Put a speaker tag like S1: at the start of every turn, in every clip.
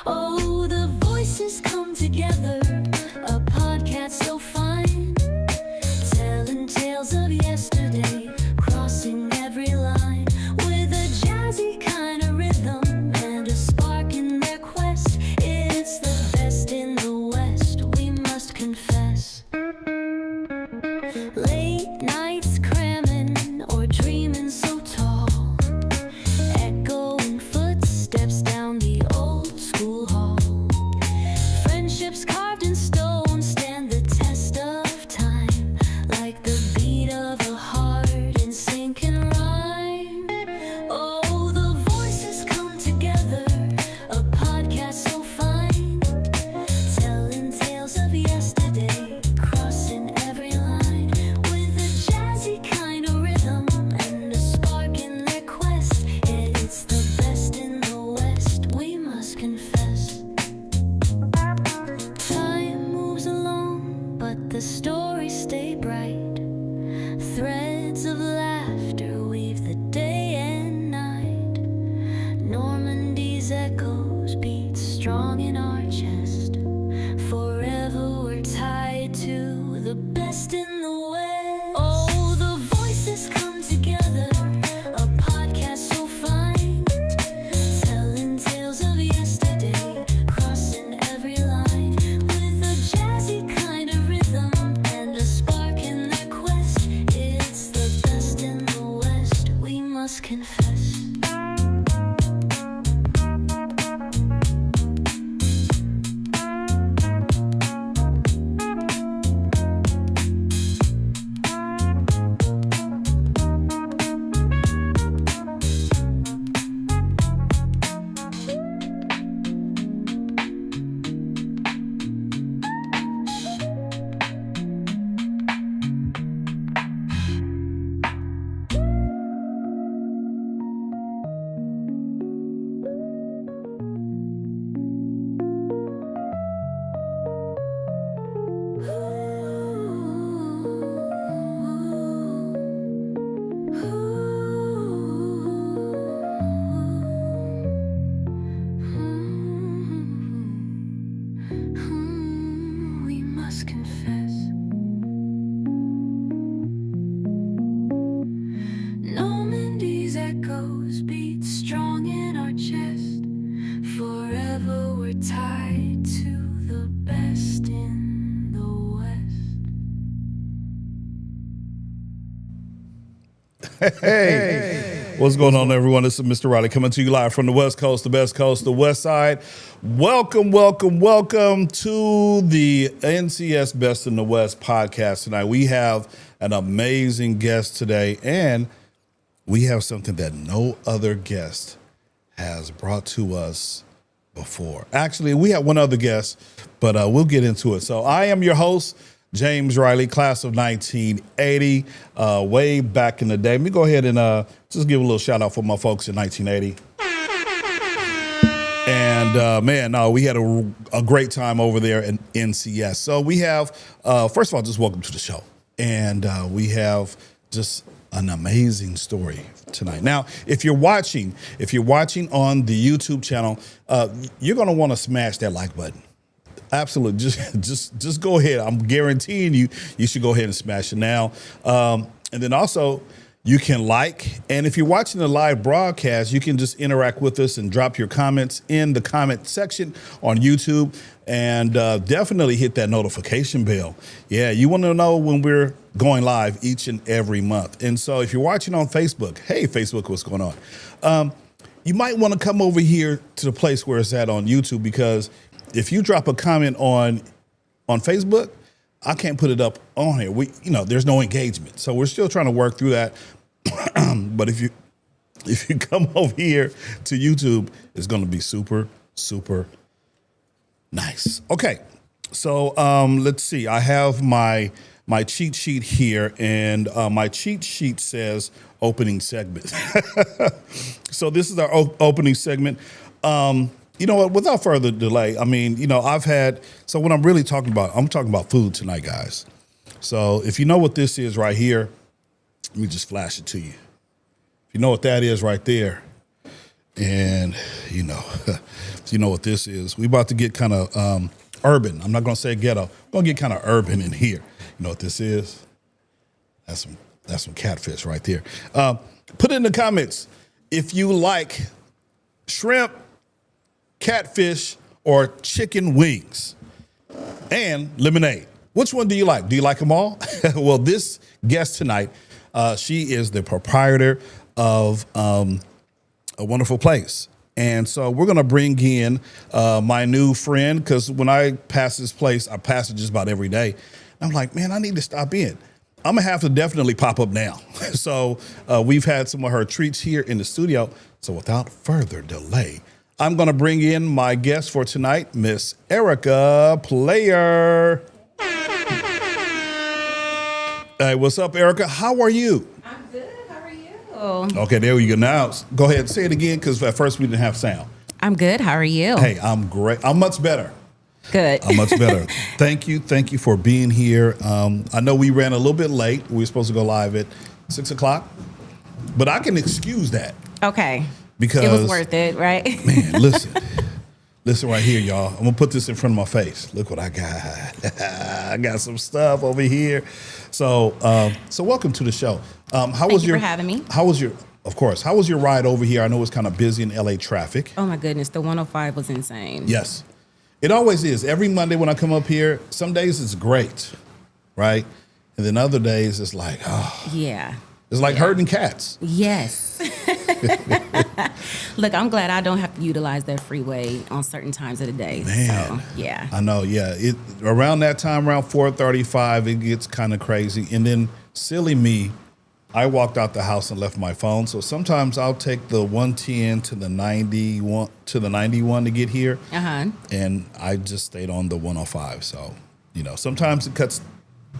S1: Oh, the voices come together, a podcast so fine, telling tales of yesterday, crossing every line, with a jazzy kind of rhythm and a spark in their quest. It's the best in the West, we must confess. Late nights cramming or dreaming so tall, echoing footsteps down the old school hall. Friendships carved in stone stand the test of time, like the beat of a heart in sync and rhyme. Oh, the voices come together, a podcast so fine, telling tales of yesterday, crossing every line, with a jazzy kind of rhythm and a spark in their quest. It's the best in the West, we must confess. Time moves along, but the stories stay bright. Threads of laughter weave the day and night. Normandie's echoes beat strong in our chest. Forever we're tied to the best in the West. Oh, the voices come together, a podcast so fine, telling tales of yesterday, crossing every line, with a jazzy kind of rhythm and a spark in their quest. It's the best in the West, we must confess. We must confess. Normandie's echoes beat strong in our chest. Forever we're tied to the best in the West.
S2: Hey, what's going on, everyone? This is Mr. Riley coming to you live from the West Coast, the best coast, the West Side. Welcome to the NCS Best in the West podcast tonight. We have an amazing guest today, and we have something that no other guest has brought to us before. Actually, we have one other guest, but we'll get into it. So I am your host, James Riley, class of 1980, way back in the day. Let me go ahead and just give a little shout out for my folks in 1980. And we had a great time over there in NCS. So we have, first of all, just welcome to the show. And we have just an amazing story tonight. Now, if you're watching on the YouTube channel, you're going to want to smash that like button. Absolutely. Just go ahead. I'm guaranteeing you should go ahead and smash it now. And then also you can like, and if you're watching the live broadcast, you can just interact with us and drop your comments in the comment section on YouTube, and definitely hit that notification bell. Yeah, you want to know when we're going live each and every month. And so if you're watching on Facebook, hey, Facebook, what's going on? You might want to come over here to the place where it's at on YouTube, because if you drop a comment on Facebook, I can't put it up on here. There's no engagement. So we're still trying to work through that. But if you come over here to YouTube, it's going to be super, super nice. Okay. So let's see. I have my cheat sheet here, and my cheat sheet says opening segment. So this is our opening segment. You know what, without further delay, I mean, so what I'm really talking about food tonight, guys. So if you know what this is right here, let me just flash it to you. If you know what that is right there, And you know, you know what this is. We about to get kind of urban. I'm not gonna say ghetto. We're gonna get kind of urban in here. You know what this is? That's some catfish right there. Put it in the comments if you like shrimp, catfish, or chicken wings and lemonade. Which one do you like? Do you like them all? Well, this guest tonight, she is the proprietor of A Wonderful Place. And so we're going to bring in my new friend, because when I pass this place, I pass it just about every day. I'm like, man, I need to stop in. I'm going to have to definitely pop up now. So we've had some of her treats here in the studio. So without further delay, I'm going to bring in my guest for tonight, Miss Erika Player. Hey, what's up, Erika? How are you?
S3: I'm good. How are you?
S2: Okay, there we go. Now, go ahead and say it again, because at first we didn't have sound.
S3: I'm good. How are you?
S2: Hey, I'm great. I'm much better.
S3: Good.
S2: I'm much better. Thank you. Thank you for being here. I know we ran a little bit late. We were supposed to go live at 6 o'clock, but I can excuse that.
S3: Okay.
S2: Because
S3: it was worth it, right?
S2: Man, listen right here, y'all. I'm gonna put this in front of my face. Look what I got. I got some stuff over here. So welcome to the show.
S3: Thank you for having me.
S2: How was your ride over here? I know it's kind of busy in LA traffic.
S3: Oh my goodness, the 105 was insane.
S2: Yes, it always is. Every Monday when I come up here, some days it's great, right? And then other days it's like, oh,
S3: yeah.
S2: It's like herding cats.
S3: Yes. Look, I'm glad I don't have to utilize that freeway on certain times of the day.
S2: Man,
S3: so, yeah.
S2: I know, yeah. Around that time, around 4:35, it gets kind of crazy. And then, silly me, I walked out the house and left my phone. So sometimes I'll take the 110 to the 91 to get here.
S3: Uh-huh.
S2: And I just stayed on the 105. So, you know, sometimes it cuts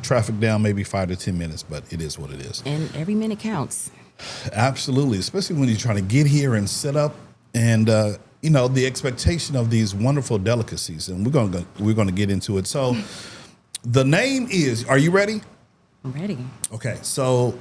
S2: traffic down maybe 5 to 10 minutes, but it is what it is.
S3: And every minute counts.
S2: Absolutely, especially when you're trying to get here and set up, and you know, the expectation of these wonderful delicacies, and we're going to get into it. So, the name is. Are you ready?
S3: I'm ready.
S2: Okay, so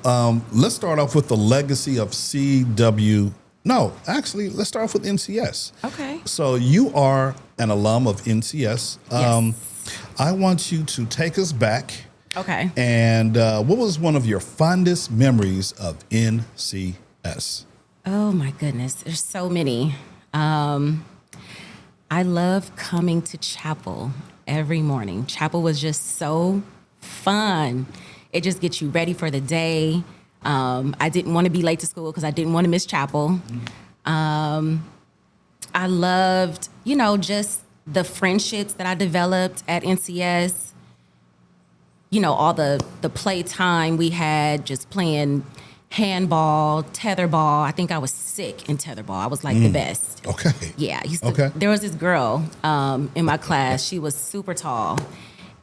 S2: let's start off with the legacy of CW. No, actually, let's start off with NCS.
S3: Okay.
S2: So you are an alum of NCS.
S3: Yes.
S2: I want you to take us back.
S3: Okay.
S2: And what was one of your fondest memories of NCS?
S3: Oh my goodness, there's so many. I love coming to chapel every morning. Chapel was just so fun. It just gets you ready for the day. I didn't want to be late to school because I didn't want to miss chapel. I loved, you know, just the friendships that I developed at NCS. You know, all the playtime we had, just playing handball, tetherball. I think I was sick in tetherball. I was like the best.
S2: Okay.
S3: Yeah.
S2: Okay.
S3: There was this girl in my class. She was super tall.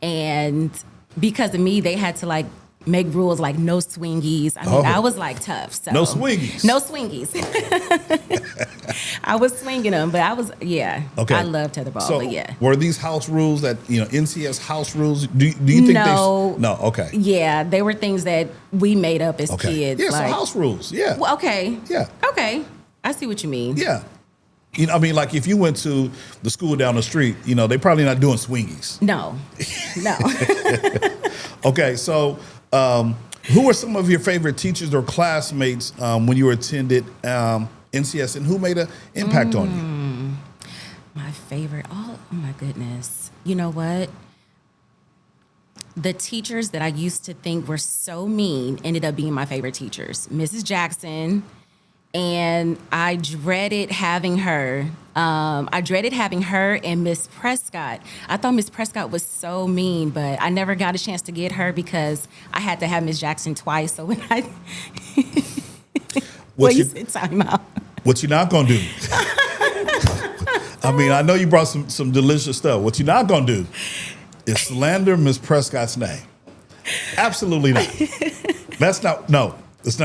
S3: And because of me, they had to like make rules like no swingies. I mean, I was like tough. So.
S2: No swingies.
S3: No swingies. I was swinging them, but I was, yeah.
S2: Okay.
S3: I love tetherball,
S2: So
S3: but yeah.
S2: were these house rules that, you know, NCS house rules? Do you think
S3: No.
S2: No, okay.
S3: Yeah, they were things that we made up as
S2: Okay.
S3: kids.
S2: Yeah,
S3: like,
S2: so house rules. Yeah.
S3: Well, okay.
S2: Yeah.
S3: Okay. I see what you mean.
S2: Yeah. You know, I mean, like if you went to the school down the street, you know, they probably not doing swingies.
S3: No. No.
S2: Okay, so who were some of your favorite teachers or classmates when you attended NCS, and who made an impact on you?
S3: My favorite. Oh my goodness. You know what? The teachers that I used to think were so mean ended up being my favorite teachers. Mrs. Jackson, and I dreaded having her. And Miss Prescott. I thought Miss Prescott was so mean, but I never got a chance to get her because I had to have Miss Jackson twice. So when I you said time out.
S2: What you not gonna do? I mean, I know you brought some delicious stuff. What you not gonna do is slander Miss Prescott's name. Absolutely not. It's not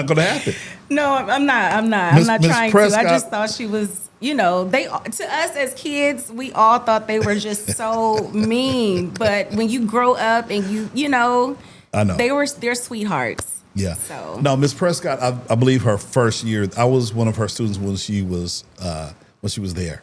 S2: gonna happen.
S3: No, I'm not. I'm not trying
S2: Prescott,
S3: to. I just thought she was, you know, to us as kids, we all thought they were just so mean. But when you grow up and you know,
S2: I know
S3: they're sweethearts.
S2: Yeah.
S3: So
S2: No, Miss Prescott, I believe her first year, I was one of her students when she was there.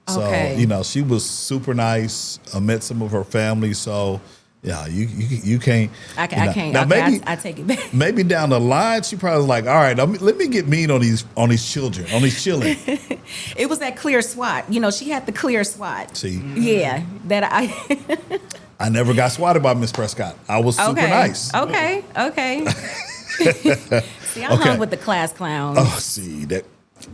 S2: So,
S3: Okay.
S2: you know, she was super nice. I met some of her family. So, yeah, you can't.
S3: I can't.
S2: Now,
S3: Okay,
S2: maybe,
S3: I take it back.
S2: maybe down the line, she probably was like, all right, let me get mean on these children, on these children.
S3: It was that clear SWAT. You know, she had the clear SWAT.
S2: See,
S3: Yeah, that
S2: I never got swatted by Miss Prescott. I was super nice.
S3: Okay. See, I
S2: Okay.
S3: hung with the class clowns.
S2: Oh, see, that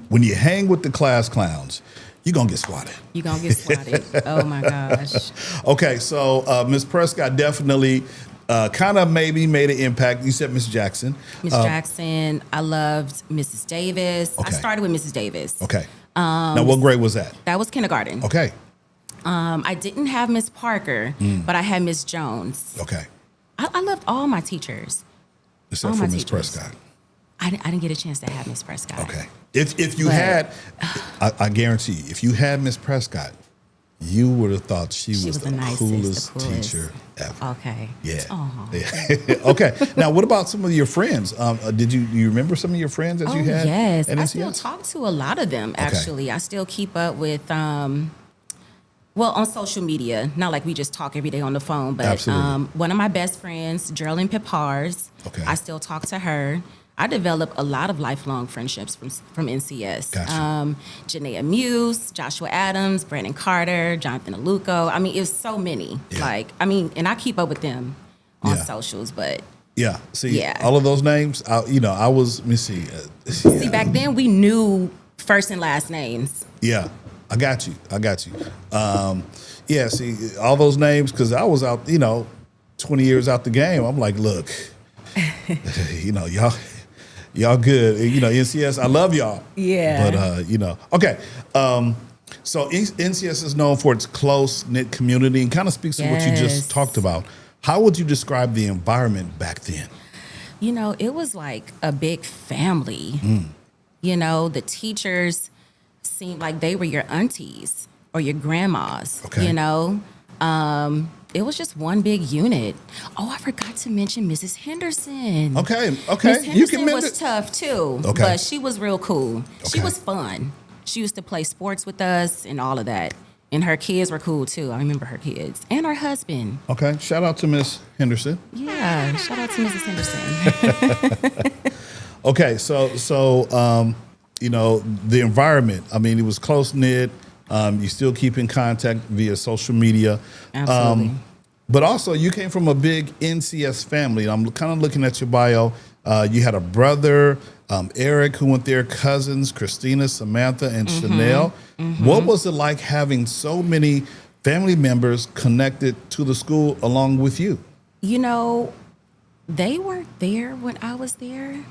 S2: when you hang with the class clowns, you're going to get swatted.
S3: You gonna get swatted. Oh my gosh.
S2: Okay, so Miss Prescott definitely kind of maybe made an impact. You said Miss Jackson.
S3: Miss Jackson. I loved Mrs. Davis.
S2: Okay.
S3: I started with Mrs. Davis.
S2: Okay. Now, what grade was that?
S3: That was kindergarten.
S2: Okay.
S3: I didn't have Miss Parker, but I had Miss Jones.
S2: Okay.
S3: I loved all my teachers.
S2: Except
S3: All
S2: for
S3: my
S2: Miss
S3: teachers.
S2: Prescott.
S3: I didn't get a chance to have Miss Prescott.
S2: Okay. If you
S3: But-
S2: had, I guarantee you, if you had Miss Prescott, you would have thought she was the
S3: nicest,
S2: coolest
S3: the coolest.
S2: teacher ever.
S3: Okay.
S2: Yeah.
S3: Aw.
S2: Yeah. Okay. Now, what about some of your friends? Did you remember some of your friends that
S3: Oh,
S2: you had?
S3: yes.
S2: at
S3: I
S2: NCS?
S3: still talk to a lot of them, actually. I still keep up with, well, on social media. Not like we just talk every day on the phone, but
S2: Absolutely.
S3: one of my best friends, Geraldine Pipars,
S2: Okay.
S3: I still talk to her. I developed a lot of lifelong friendships from NCS.
S2: Gotcha.
S3: Janaea Muse, Joshua Adams, Brandon Carter, Jonathan Aluko. I mean, it was so many.
S2: Yeah.
S3: And I keep up with them on
S2: Yeah.
S3: socials, but
S2: Yeah. See,
S3: Yeah.
S2: all of those names, I was, let me see.
S3: see, back then we knew first and last names.
S2: Yeah, I got you. Yeah, see, all those names, because I was out, 20 years out the game. I'm like, look, y'all good. NCS, I love y'all.
S3: Yeah.
S2: But, okay. So NCS is known for its close-knit community and kind of speaks to what you
S3: Yes.
S2: just talked about. How would you describe the environment back then?
S3: It was like a big family. The teachers seemed like they were your aunties or your grandmas.
S2: Okay.
S3: It was just one big unit. Oh, I forgot to mention Mrs. Henderson.
S2: Okay.
S3: Miss
S2: You
S3: Henderson
S2: can
S3: was tough too,
S2: Okay.
S3: but she was real cool. She
S2: Okay.
S3: was fun. She used to play sports with us and all of that. And her kids were cool too. I remember her kids and her husband.
S2: Okay. Shout out to Miss Henderson.
S3: Yeah, shout out to Mrs. Henderson.
S2: Okay, so the environment. I mean, it was close knit. You still keep in contact via social media.
S3: Absolutely.
S2: But also, you came from a big NCS family. I'm kind of looking at your bio. You had a brother, Eric, who went there, cousins, Christina, Samantha, and Chanel. What was it like having so many family members connected to the school along with you?
S3: They weren't there when I was there.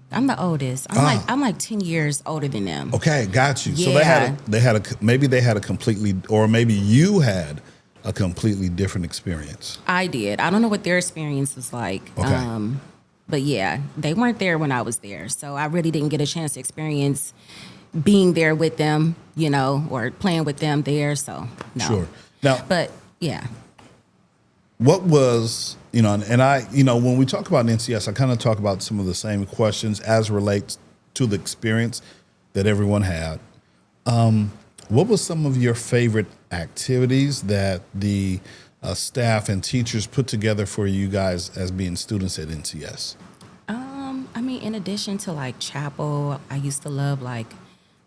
S3: I'm the oldest. I'm like 10 years older than them.
S2: Okay, got you. So
S3: Yeah.
S2: they had a completely, or maybe you had a completely different experience.
S3: I did. I don't know what their experience was like.
S2: Okay.
S3: But yeah, they weren't there when I was there. So I really didn't get a chance to experience being there with them, or playing with them there. So no.
S2: Sure. Now,
S3: But yeah.
S2: what was, and I, when we talk about NCS, I kind of talk about some of the same questions as relates to the experience that everyone had. What was some of your favorite activities that the staff and teachers put together for you guys as being students at NCS?
S3: In addition to like chapel, I used to love like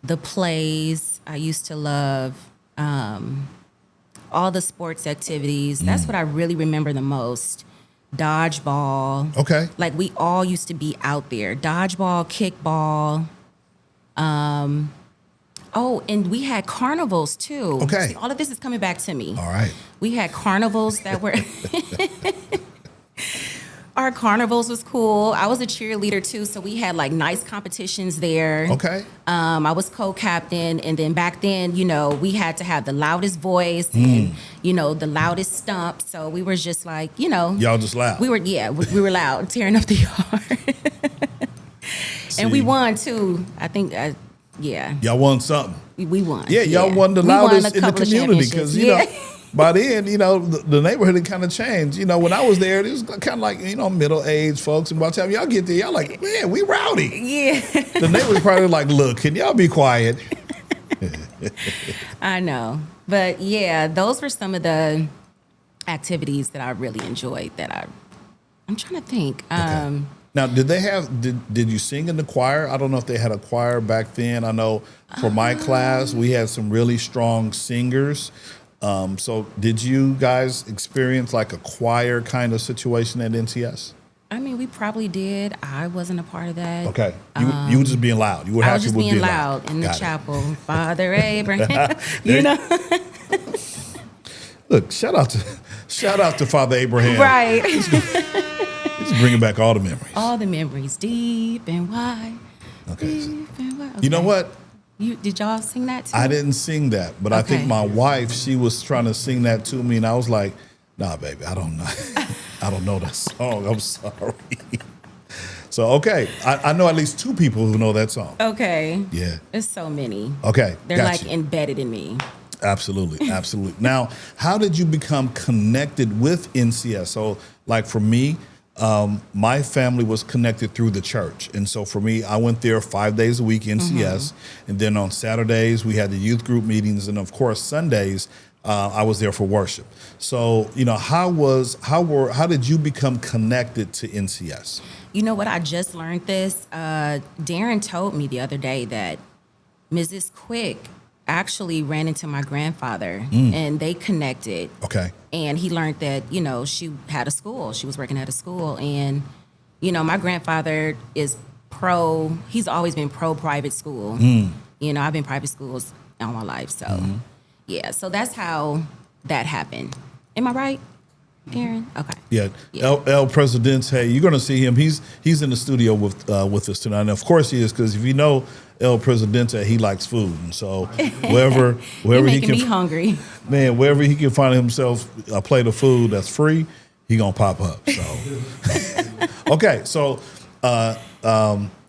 S3: the plays. I used to love all the sports activities. That's what I really remember the most. Dodgeball.
S2: Okay.
S3: Like we all used to be out there. Dodgeball, kickball. And we had carnivals too.
S2: Okay.
S3: See, all of this is coming back to me.
S2: All right.
S3: We had carnivals that were our carnivals was cool. I was a cheerleader too, so we had like nice competitions there.
S2: Okay.
S3: I was co-captain, and then back then, we had to have the loudest voice and the loudest stump. So we were just like,
S2: Y'all just loud.
S3: we were loud, tearing up the yard, and we
S2: See.
S3: won too. I think, yeah,
S2: Y'all won something.
S3: we won.
S2: Yeah, y'all won the
S3: We
S2: loudest
S3: a
S2: in the
S3: couple of
S2: community because,
S3: championships.
S2: by then, the neighborhood had kind of changed. When I was there, it was kind of like, middle-aged folks. And by the time y'all get there, y'all like, man, we rowdy.
S3: Yeah.
S2: The neighbors probably like, look, can y'all be quiet?
S3: I know. But yeah, those were some of the activities that I really enjoyed I'm trying to think.
S2: Okay. Now, did you sing in the choir? I don't know if they had a choir back then. I know for my class, we had some really strong singers. So did you guys experience like a choir kind of situation at NCS?
S3: I mean, we probably did. I wasn't a part of that.
S2: Okay. You were just being loud. You were
S3: I was just being
S2: loud
S3: in the
S2: Got it.
S3: chapel. Father Abraham. you know?
S2: Look, shout out to Father Abraham.
S3: Right.
S2: He's bringing back all the memories.
S3: All the memories, deep and wide.
S2: Okay.
S3: Deep and wide. Okay.
S2: You know what?
S3: Did y'all sing that too?
S2: I didn't sing that, but I think my wife, she was trying to sing that to me, and I was like, nah, baby, I don't know. I don't know that song. I'm sorry. So, okay. I know at least 2 people who know that song.
S3: Okay.
S2: Yeah.
S3: There's so many.
S2: Okay.
S3: They're like embedded in me.
S2: Absolutely. Absolutely. Now, how did you become connected with NCS? So, like for me, my family was connected through the church. And so for me, I went there 5 days a week, NCS. And then on Saturdays, we had the youth group meetings. And of course, Sundays, I was there for worship. So, how did you become connected to NCS?
S3: You know what? I just learned this. Darren told me the other day that Mrs. Quick actually ran into my grandfather and they connected.
S2: Okay.
S3: And he learned that, she had a school. She was working at a school. And, my grandfather is he's always been pro private school. I've been private schools all my life. So, yeah. So that's how that happened. Am I right, Darren? Okay.
S2: Yeah. El Presidente, you're going to see him. He's in the studio with us tonight. And of course he is, because if you know El Presidente, he likes food. And so wherever he can,
S3: me hungry.
S2: Man, wherever he can find himself a plate of food that's free, he going to pop up. So, okay. So,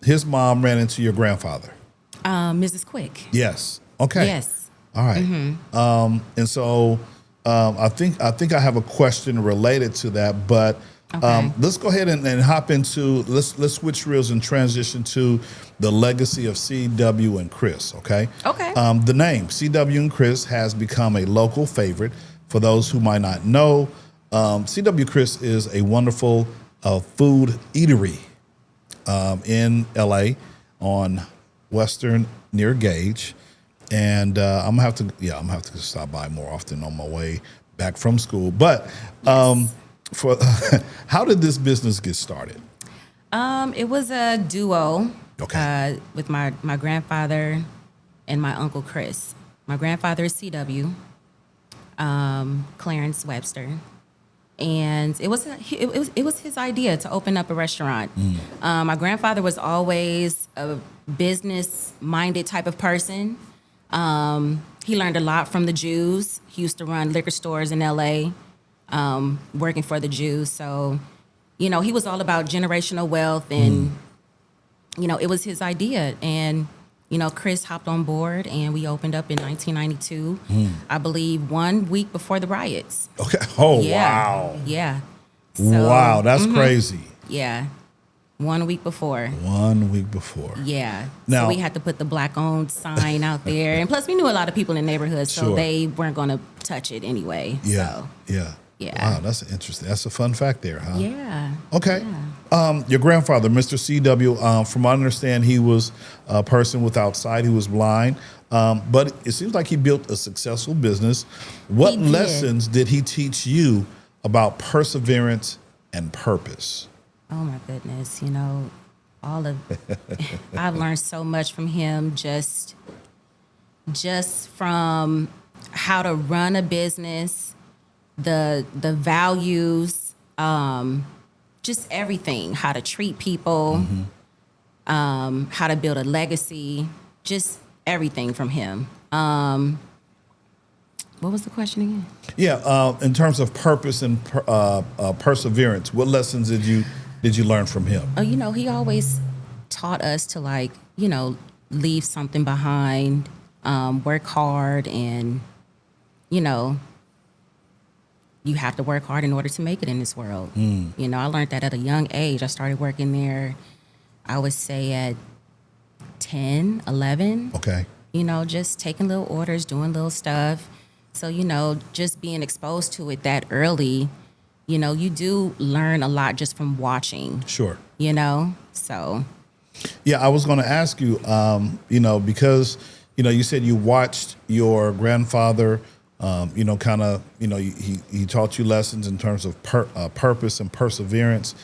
S2: his mom ran into your grandfather.
S3: Mrs. Quick.
S2: Yes. Okay.
S3: Yes.
S2: All right. And so I think I have a question related to that, but let's go ahead and hop into let's switch reels and transition to the legacy of CW and Chris. Okay.
S3: Okay.
S2: The name CW and Chris has become a local favorite. For those who might not know, CW Chris is a wonderful food eatery in LA on Western near Gage. And I'm gonna have to stop by more often on my way back from school. But for how did this business get started?
S3: It was a duo.
S2: Okay.
S3: With my grandfather and my uncle Chris. My grandfather is CW, Clarence Webster, and it was his idea to open up a restaurant. My grandfather was always a business-minded type of person. He learned a lot from the Jews. He used to run liquor stores in LA, working for the Jews. So, he was all about generational wealth and, it was his idea. And, Chris hopped on board and we opened up in 1992, I believe 1 week before the riots.
S2: Okay. Oh,
S3: Yeah.
S2: wow.
S3: Yeah.
S2: Wow. That's crazy.
S3: Yeah. 1 week before.
S2: 1 week before.
S3: Yeah.
S2: Now,
S3: so we had to put the black-owned sign out there. And plus, we knew a lot of people in the neighborhood, so
S2: Sure.
S3: they weren't going to touch it anyway.
S2: Yeah.
S3: So,
S2: Yeah.
S3: Yeah.
S2: Wow, that's interesting. That's a fun fact there, huh?
S3: yeah.
S2: Okay.
S3: Yeah.
S2: Your grandfather, Mr. CW, from what I understand, he was a person without sight. He was blind. But it seems like he built a successful business. What
S3: He did.
S2: lessons did he teach you about perseverance and purpose?
S3: Oh, my goodness. I've learned so much from him just from how to run a business, the values, just everything, how to treat people, how to build a legacy, just everything from him. What was the question again?
S2: Yeah, in terms of purpose and perseverance, what lessons did you learn from him?
S3: Oh, he always taught us to leave something behind, work hard, and you have to work hard in order to make it in this world. You know, I learned that at a young age. I started working there, I would say at 10, 11.
S2: Okay.
S3: You know, just taking little orders, doing little stuff. So, you know, just being exposed to it that early, you know, you do learn a lot just from watching.
S2: Sure.
S3: You know, so.
S2: Yeah, I was going to ask you, you know, because, you know, you said you watched your grandfather, you know, kind of, you know, he taught you lessons in terms of purpose and perseverance.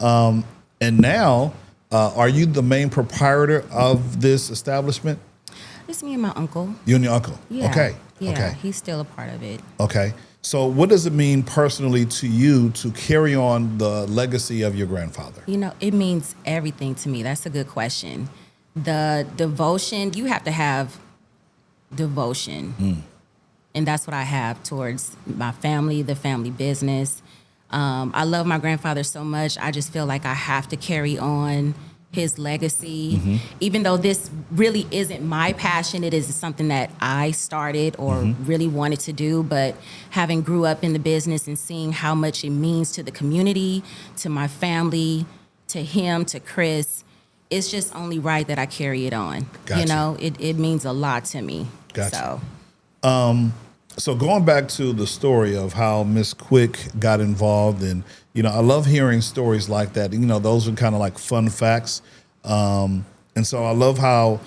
S2: And now, are you the main proprietor of this establishment?
S3: It's me and my uncle.
S2: You and your uncle?
S3: Yeah.
S2: Okay.
S3: Yeah,
S2: Okay.
S3: he's still a part of it.
S2: Okay. So what does it mean personally to you to carry on the legacy of your grandfather?
S3: You know, it means everything to me. That's a good question. The devotion, you have to have devotion. And that's what I have towards my family, the family business. I love my grandfather so much. I just feel like I have to carry on his legacy. Even though this really isn't my passion, it is something that I started or really wanted to do. But having grew up in the business and seeing how much it means to the community, to my family, to him, to Chris, it's just only right that I carry it on.
S2: Gotcha.
S3: You know, it means a lot to me.
S2: Gotcha.
S3: So.
S2: So going back to the story of how Miss Quick got involved, and you know, I love hearing stories like that. You know, those are kind of like fun facts. And so I love how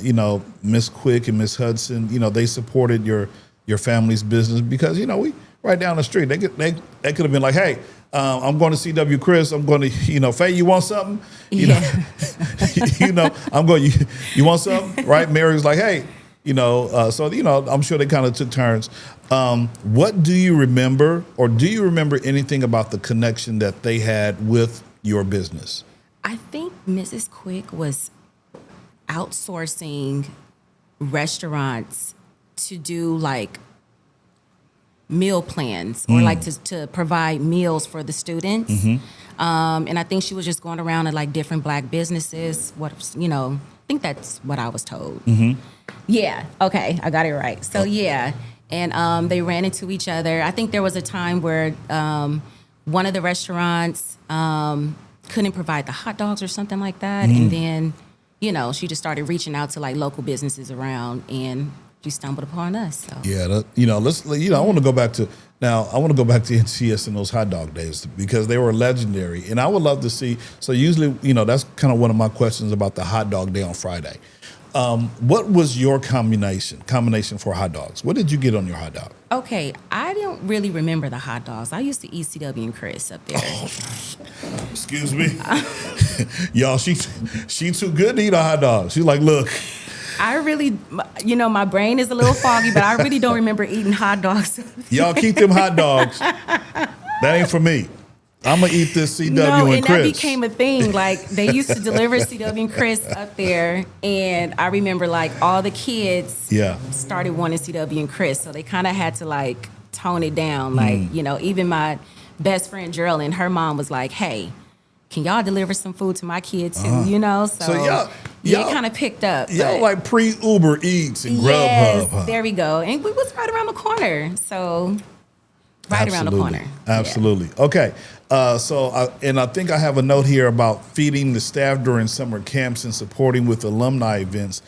S2: you know, Miss Quick and Miss Hudson, you know, they supported your family's business because, you know, we right down the street. They could have been like, hey, I'm going to CW Chris. I'm going to, you know, Faye, you want something? You know, you know, I'm going. You want something, right? Mary's like, hey. You know, so, you know, I'm sure they kind of took turns. What do you remember, or do you remember anything about the connection that they had with your business?
S3: I think Mrs. Quick was outsourcing restaurants to do like meal plans or like to provide meals for the students. And I think she was just going around to like different black businesses. You know, I think that's what I was told. Yeah. Okay. I got it right. So yeah. And they ran into each other. I think there was a time where one of the restaurants couldn't provide the hot dogs or something like that. And then, you know, she just started reaching out to like local businesses around, and she stumbled upon us. So.
S2: Yeah. You know, I want to go back to NCS and those hot dog days because they were legendary. And I would love to see, so usually, you know, that's kind of one of my questions about the hot dog day on Friday. What was your combination for hot dogs? What did you get on your hot dog?
S3: Okay, I don't really remember the hot dogs. I used to eat CW and Chris up there.
S2: Excuse me. Y'all, she too good to eat a hot dog. She's like, look.
S3: I really, you know, my brain is a little foggy, but I really don't remember eating hot dogs.
S2: Y'all keep them hot dogs. That ain't for me. I'm going to eat this CW and Chris.
S3: That became a thing. Like, they used to deliver CW and Chris up there, and I remember, like, all the kids started wanting CW and Chris, so they kind of had to, like, tone it down. Like, you know, even my best friend, Geraldine, her mom was like, hey, can y'all deliver some food to my kids, too, you know? So y'all it kind of picked up.
S2: Y'all like pre-Uber Eats and Grubhub. Huh?
S3: There we go. And we was right around the corner, so... Right around the corner.
S2: Absolutely. Yeah. Okay. And I think I have a note here about feeding the staff during summer camps and supporting with alumni events.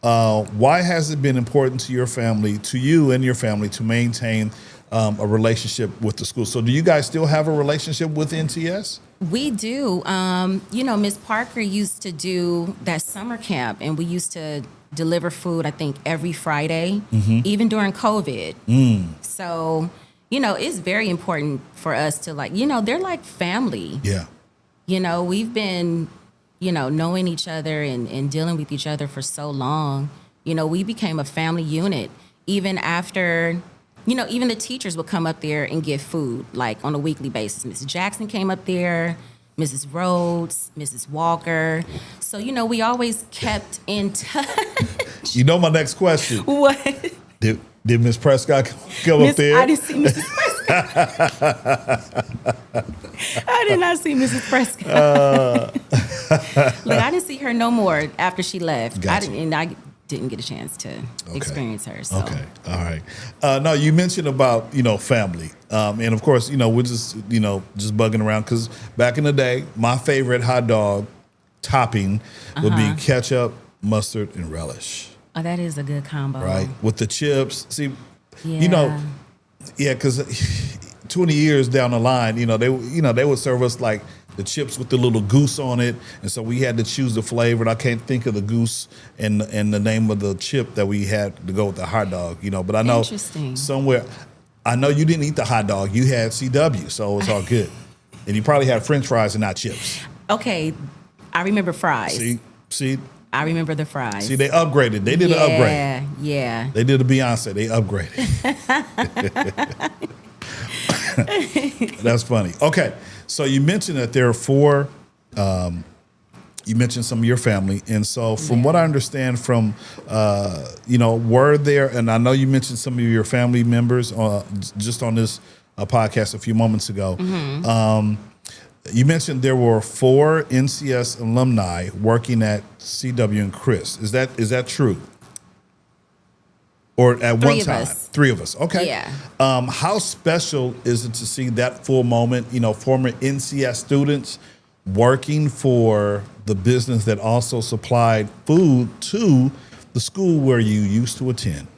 S2: Why has it been important to you and your family, to maintain a relationship with the school? So do you guys still have a relationship with NTS?
S3: We do. You know, Miss Parker used to do that summer camp, and we used to deliver food, I think, every Friday, even during COVID. So... You know, it's very important for us to, like, you know, they're like family. Yeah. You know, we've been, you know, knowing each other and dealing with each other for so long. You know, we became a family unit. Even after, you know, even the teachers would come up there and give food, like, on a weekly basis. Mrs. Jackson came up there, Mrs. Rhodes, Mrs. Walker. So, you know, we always kept in touch.
S2: You know my next question.
S3: What?
S2: Did Miss Prescott go up there?
S3: I didn't see Mrs. Prescott. I did not see Mrs. Prescott. Look, I didn't see her no more after she left.
S2: Gotcha.
S3: didn't get a chance to experience her. So.
S2: Okay, all right. No, you mentioned about family, and of course we're just just bugging around because back in the day, my favorite hot dog topping would be ketchup, mustard, and relish.
S3: Oh, that is a good combo,
S2: right? With the chips. See,
S3: Yeah.
S2: because 20 years down the line, they would serve us like the chips with the little goose on it, and so we had to choose the flavor. And I can't think of the goose and the name of the chip that we had to go with the hot dog. But I know somewhere. I know you didn't eat the hot dog. You had CW, so it's all good. And you probably had French fries and not chips.
S3: Okay, I remember fries.
S2: See.
S3: I remember the fries.
S2: See, they upgraded. They did an upgrade.
S3: Yeah.
S2: They did a Beyonce. They upgraded. That's funny. Okay, so you mentioned that there are 4. You mentioned some of your family, and so from what I understand, from were there, and I know you mentioned some of your family members just on this podcast a few moments ago. You mentioned there were 4 NCS alumni working at CW and Chris. Is that true? Or at one time? 3 of us. Okay.
S3: Yeah.
S2: How special is it to see that full moment, former NCS students working for the business that also supplied food to the school where you used to attend?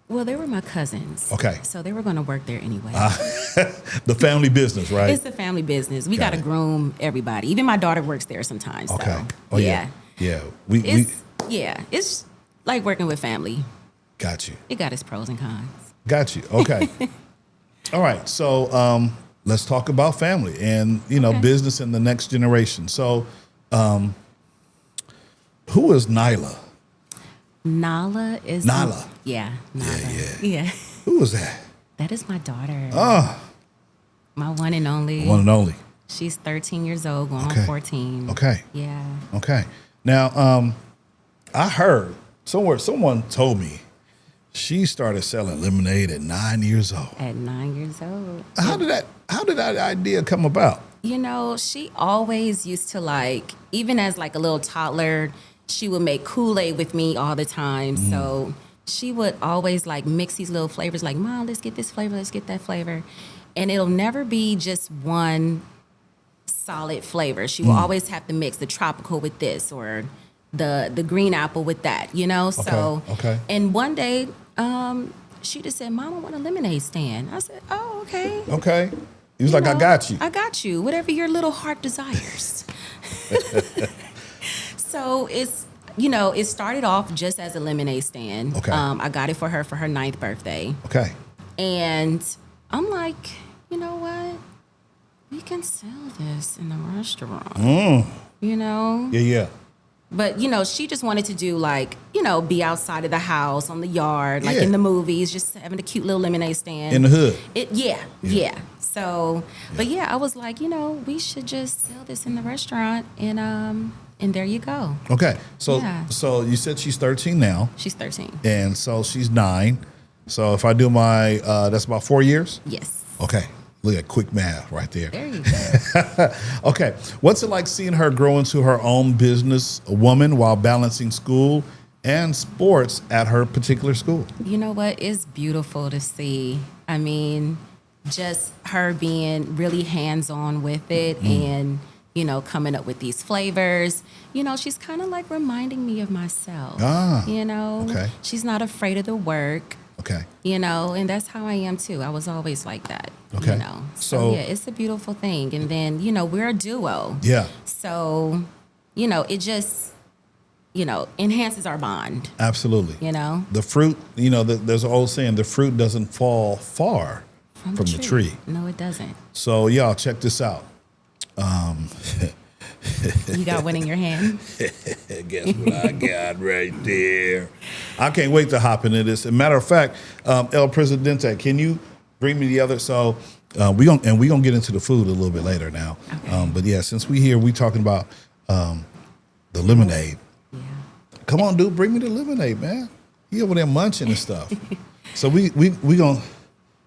S3: Well, they were my cousins.
S2: Okay.
S3: So they were going to work there anyway.
S2: The family business, right?
S3: It's the family business. We got to groom everybody. Even my daughter works there sometimes.
S2: Okay.
S3: So,
S2: Oh, yeah.
S3: It's like working with family.
S2: Got you.
S3: It got its pros and cons.
S2: Got you. Okay. All right. So let's talk about family and, business in the next generation. So who is Nahla?
S3: Nahla is...
S2: Nahla.
S3: Yeah. Nahla.
S2: Yeah.
S3: Yeah.
S2: Who is that?
S3: That is my daughter.
S2: Oh.
S3: My one and only.
S2: One and only.
S3: She's 13 years old, going on 14.
S2: Okay.
S3: Yeah.
S2: Okay. Now, I heard someone told me she started selling lemonade at 9 years old.
S3: At 9 years old.
S2: How did that idea come about?
S3: She always used to even as a little toddler, she would make Kool-Aid with me all the time. So she would always mix these little flavors Mom, let's get this flavor, let's get that flavor. And it'll never be just one solid flavor. She will always have to mix the tropical with this or the green apple with that, So, and one day, she just said, Mom, I want a lemonade stand. I said, oh, okay.
S2: Okay. He was I got you.
S3: I got you. Whatever your little heart desires. So it's, it started off just as a lemonade stand.
S2: Okay.
S3: I got it for her 9th birthday.
S2: Okay.
S3: And I'm like, you know what? We can sell this in the restaurant.
S2: Yeah.
S3: But, she just wanted to do be outside of the house, on the yard, in the movies, just having a cute little lemonade stand.
S2: In the hood.
S3: Yeah. So, but I was like, we should just sell this in the restaurant and there you go.
S2: Okay. So you said she's 13 now.
S3: She's 13.
S2: And so she's 9. So if I do my, that's about 4 years?
S3: Yes.
S2: Okay. Look at quick math right there.
S3: There you go.
S2: Okay. What's it like seeing her grow into her own business, a woman, while balancing school and sports at her particular school?
S3: You know what? It's beautiful to see. I mean, just her being really hands-on with it and, coming up with these flavors. She's kind of reminding me of myself.
S2: Okay.
S3: She's not afraid of the work.
S2: Okay.
S3: And that's how I am too. I was always like that.
S2: Okay.
S3: So it's a beautiful thing. And then, we're a duo.
S2: Yeah.
S3: So, it just, enhances our bond.
S2: Absolutely. The fruit, there's an old saying, the fruit doesn't fall far from the tree.
S3: No, it doesn't.
S2: So y'all check this out.
S3: You got one in your hand?
S2: Guess what I got right there? I can't wait to hop into this. As a matter of fact, El Presidente, can you bring me the other? So we're gonna get into the food a little bit later now.
S3: Okay.
S2: But yeah, since we talking about the lemonade.
S3: Yeah.
S2: Come on, dude, bring me the lemonade, man. You over there munching and stuff. So we gonna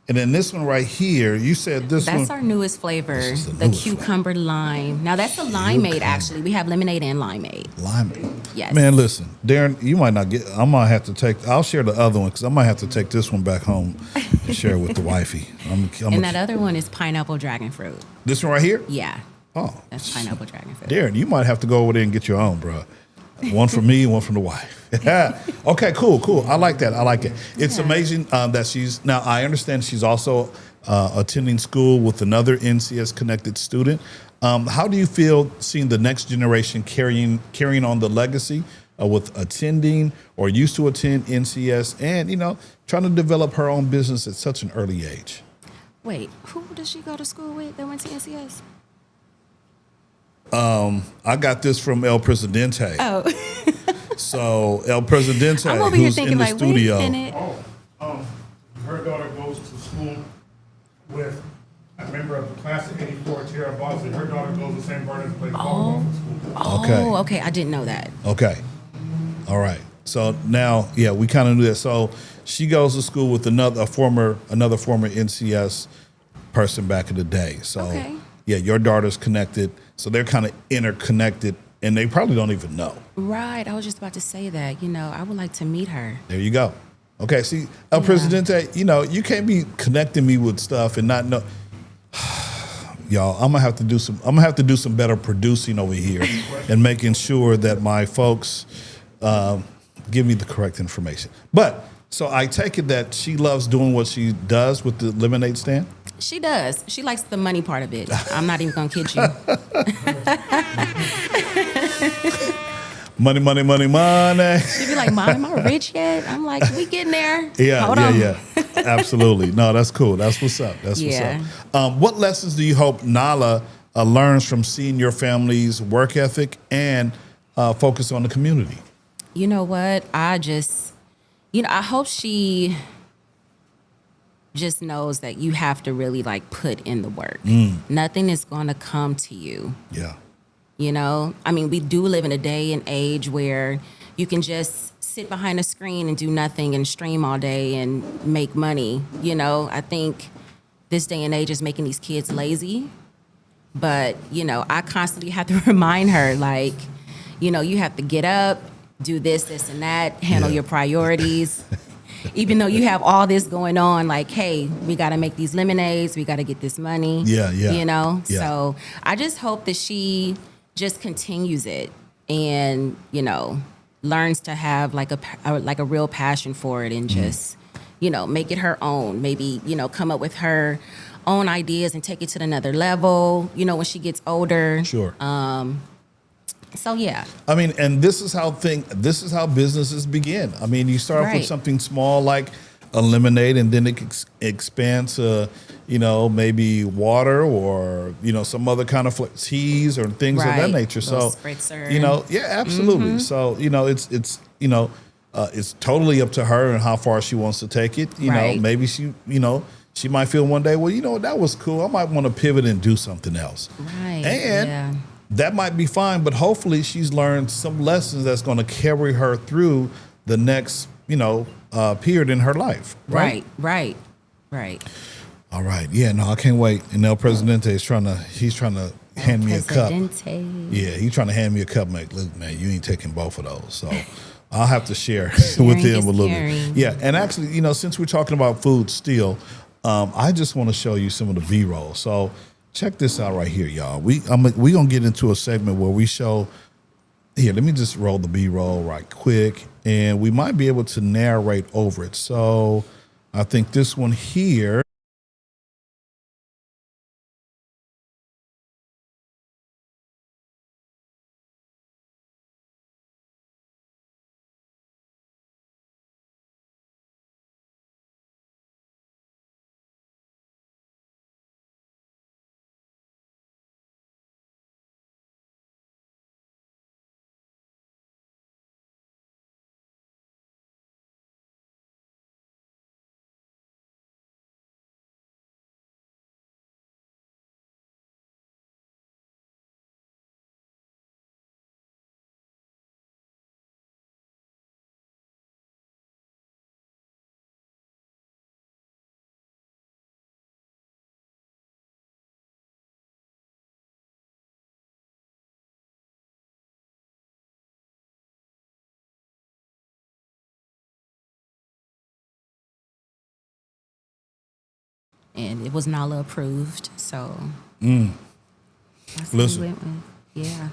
S2: And then this one right here, you said this
S3: That's
S2: one.
S3: our newest flavor,
S2: This is
S3: the
S2: newest
S3: cucumber lime. Now that's a limeade actually. We have lemonade and limeade.
S2: Lime.
S3: Yes.
S2: Man, listen, Darren, you might not get. I might have to take. I'll share the other one because I might have to take this one back home and share it with the wifey.
S3: And that other one is pineapple dragon fruit.
S2: This one right here.
S3: Yeah.
S2: Oh,
S3: That's pineapple dragon fruit.
S2: Darren, you might have to go over there and get your own, bro. One for me, one from the wife. Okay, cool. I like that. I like it. It's amazing that she's now. I understand she's also attending school with another NCS connected student. How do you feel seeing the next generation carrying on the legacy with attending or used to attend NCS and trying to develop her own business at such an early age?
S3: Wait, who does she go to school with that went to NCS?
S2: I got this from El Presidente.
S3: Oh.
S2: So El Presidente,
S3: I'm over here
S2: who's
S3: thinking
S2: in the
S3: like,
S2: studio.
S3: wait a minute.
S4: Her daughter goes to school with a member of the class of '84, Tara Boston. Her daughter goes to St. Bernard's, plays volleyball for school.
S2: Okay.
S3: Okay. I didn't know that.
S2: Okay. All right. So now, yeah, we kind of knew that. So she goes to school with another former NCS person back in the day. So
S3: Okay.
S2: yeah, your daughter's connected. So they're kind of interconnected, and they probably don't even know.
S3: Right. I was just about to say that. I would like to meet her.
S2: There you go. Okay. See, El Presidente, you can't be connecting me with stuff and not know. Y'all, I'm gonna have to do some better producing over here and making sure that my folks give me the correct information. But so I take it that she loves doing what she does with the lemonade stand.
S3: She does. She likes the money part of it. I'm not even gonna kid you.
S2: Money.
S3: She'd be like, "Mom, am I rich yet?" I'm like, "We getting there." Hold on.
S2: Yeah. Absolutely. No, that's cool. That's what's up. What's up. What lessons do you hope Nahla learns from seeing your family's work ethic and focus on the community?
S3: You know what? I hope she just knows that you have to really put in the work. Nothing is going to come to you.
S2: Yeah.
S3: We do live in a day and age where you can just sit behind a screen and do nothing and stream all day and make money. I think this day and age is making these kids lazy. But, I constantly have to remind her, you have to get up, do this, and that, handle your priorities. Even though you have all this going on, hey, we got to make these lemonades, we got to get this money.
S2: Yeah.
S3: So I just hope that she just continues it and, learns to have a real passion for it and just, make it her own. Maybe, come up with her own ideas and take it to another level, when she gets older.
S2: Sure.
S3: So yeah.
S2: And this is how businesses begin. You start off with something small like a lemonade, and then it expands to, maybe water or some other kind of teas or things of that nature. So
S3: spritzer.
S2: yeah, absolutely. So it's totally up to her and how far she wants to take it. Maybe she might feel one day, well, that was cool. I might want to pivot and do something else.
S3: Right.
S2: And that might be fine, but hopefully she's learned some lessons that's going to carry her through the next, period in her life. Right. All right. Yeah, no, I can't wait. And El Presidente he's trying to hand me a cup. Yeah, he's trying to hand me a cup. Look, man, you ain't taking both of those. So I'll have to share with him a little bit. Yeah, and actually, since we're talking about food still, I just want to show you some of the B-roll. So check this out right here, y'all. We gonna get into a segment where we show. Here, let me just roll the B-roll right quick, and we might be able to narrate over it. So I think this one here.
S3: and it was Nahla approved. So that's what
S2: Listen.
S3: we went with. Yeah.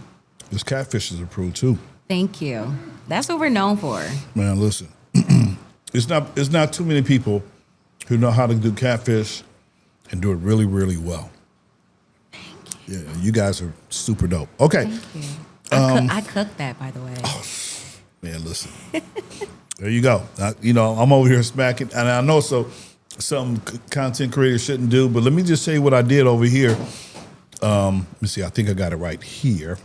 S2: This catfish is approved too.
S3: Thank you. That's what we're known for.
S2: Man, listen. It's not too many people who know how to do catfish and do it really, really well.
S3: Thank you.
S2: Yeah, you guys are super dope. Okay.
S3: Thank you. I cooked that, by the way.
S2: Man, listen. There you go. I'm over here smacking, and I know some content creators shouldn't do, but let me just say what I did over here. Let me see. I think I got it right here.